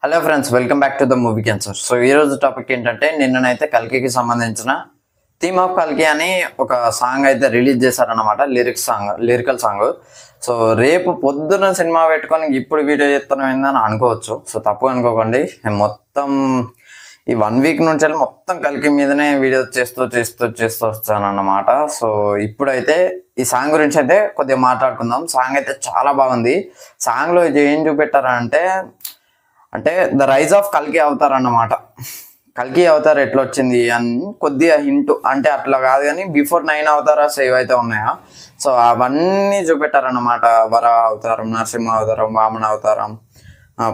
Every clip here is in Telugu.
Hello friends, welcome back to the movie cancer. So ఈ రోజు టాపిక్ ఏంటంటే, నిన్ననైతే కల్కికి సంబంధించిన థీమ్ ఆఫ్ కల్కి అని ఒక సాంగ్ అయితే రిలీజ్ చేశారనమాట. Lyrical song. సో రేపు పొద్దున సినిమా పెట్టుకొని ఇప్పుడు వీడియో చేస్తున్నాం ఏందని అనుకోవచ్చు. సో తప్పు అనుకోకండి. మొత్తం ఈ 1 వీక్ నుంచి మొత్తం కల్కి మీదనే వీడియో చేస్తూ వస్తానన్నమాట. సో ఇప్పుడైతే ఈ సాంగ్ గురించి అయితే కొద్దిగా మాట్లాడుకుందాం. సాంగ్ అయితే చాలా బాగుంది. సాంగ్లో ఏం చూపెట్టారంటే అంటే ద రైజ్ ఆఫ్ కల్కి అవతార్ అన్నమాట. కల్కి అవతార్ ఎట్లా వచ్చింది అని కొద్దిగా హింట్, అంటే అట్లా కాదు కానీ బిఫోర్ 9 అవతారాస్ ఏవైతే ఉన్నాయో సో అవన్నీ చూపెట్టారన్నమాట. వర అవతారం, నరసింహ అవతారం, వామన అవతారం,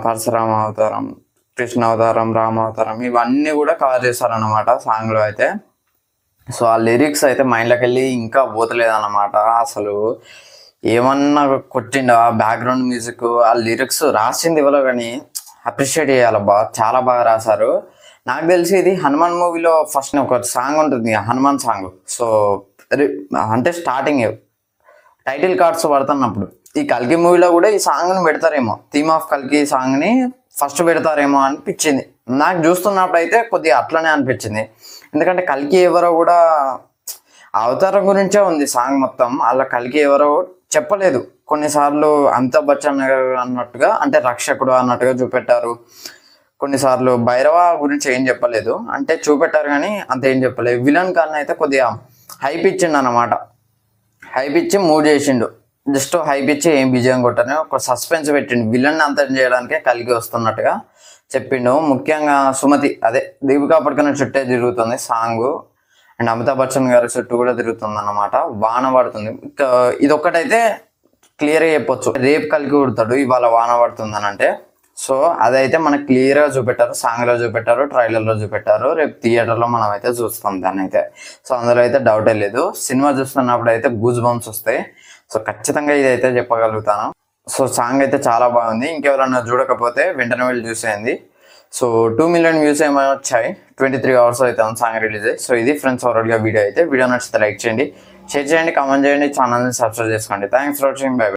పరశురామ అవతారం, కృష్ణ అవతారం, రామ అవతారం, ఇవన్నీ కూడా కవర్ చేశారన్నమాట సాంగ్లో అయితే. సో ఆ లిరిక్స్ అయితే మైండ్లోకి వెళ్ళి ఇంకా పోతలేదన్నమాట. అసలు ఏమన్నా కొట్టిండు ఆ బ్యాక్గ్రౌండ్ మ్యూజిక్, ఆ లిరిక్స్ రాసింది ఇవ్వలో కానీ అప్రిషియేట్ చేయాలి. చాలా బాగా రాశారు. నాకు తెలిసి ఇది హనుమాన్ మూవీలో ఫస్ట్ ఒక సాంగ్ ఉంటుంది, హనుమాన్ సాంగ్. సో అంటే స్టార్టింగ్ టైటిల్ కార్డ్స్ పడుతున్నప్పుడు ఈ కల్కి మూవీలో కూడా ఈ సాంగ్ని పెడతారేమో, థీమ్ ఆఫ్ కల్కి సాంగ్ని ఫస్ట్ పెడతారేమో అనిపించింది నాకు. చూస్తున్నప్పుడు అయితే కొద్దిగా అట్లనే అనిపించింది. ఎందుకంటే కల్కి ఎవరో కూడా అవతారం గురించే ఉంది సాంగ్ మొత్తం. అలా కల్కి ఎవరో చెప్పలేదు. కొన్నిసార్లు అమితాబ్ బచ్చన్ అన్నట్టుగా, అంటే రక్షకుడు అన్నట్టుగా చూపెట్టారు. కొన్నిసార్లు భైరవ గురించి ఏం చెప్పలేదు, అంటే చూపెట్టారు కానీ అంత ఏం చెప్పలేదు. విలన్ కన్నా అయితే కొద్దిగా హైప్ ఇచ్చిండు అన్నమాట. హైప్ ఇచ్చి మూవ్ చేసిండు. జస్ట్ హైప్ ఇచ్చి ఏం విజయం కొట్టని ఒక సస్పెన్స్ పెట్టిండు. విలన్ అంతం చేయడానికే కలిగి వస్తున్నట్టుగా చెప్పిండు. ముఖ్యంగా సుమతి, అదే దీపికా పడుకున్న చుట్టే తిరుగుతుంది సాంగ్. అండ్ అమితాబ్ బచ్చన్ గారి చుట్టూ కూడా తిరుగుతుంది అన్నమాట. వాన పడుతుంది. ఇది ఒక్కటైతే క్లియర్గా చెప్పొచ్చు, రేపు కలిగి కుడతాడు ఇవాళ వాన పడుతుంది అని అంటే. సో అదైతే మనకు క్లియర్గా చూపెట్టారు, సాంగ్లో చూపెట్టారు, ట్రైలర్లో చూపెట్టారు. రేపు థియేటర్లో మనం అయితే చూస్తాం దాన్ని అయితే. సో అందులో అయితే డౌటే లేదు. సినిమా చూస్తున్నప్పుడు అయితే గూజ్ బంప్స్ వస్తాయి. సో ఖచ్చితంగా ఇదైతే చెప్పగలుగుతాను. సో సాంగ్ అయితే చాలా బాగుంది. ఇంకెవరన్నా చూడకపోతే వెంటనే వెళ్ళి చూసేయండి. సో 2 మిలియన్ వ్యూస్ ఏమైనా వచ్చాయి. 23 అవర్స్ అయితే సాంగ్ రిలీజ్ అయ్యి. సో ఇది ఫ్రెండ్స్ ఓవరాల్గా వీడియో అయితే. వీడియో నచ్చితే లైక్ చేయండి, షేర్ చేయండి, కామెంట్ చేయండి, ఛానల్ని సబ్స్క్రైబ్ చేసుకోండి. Thanks for watching. బై.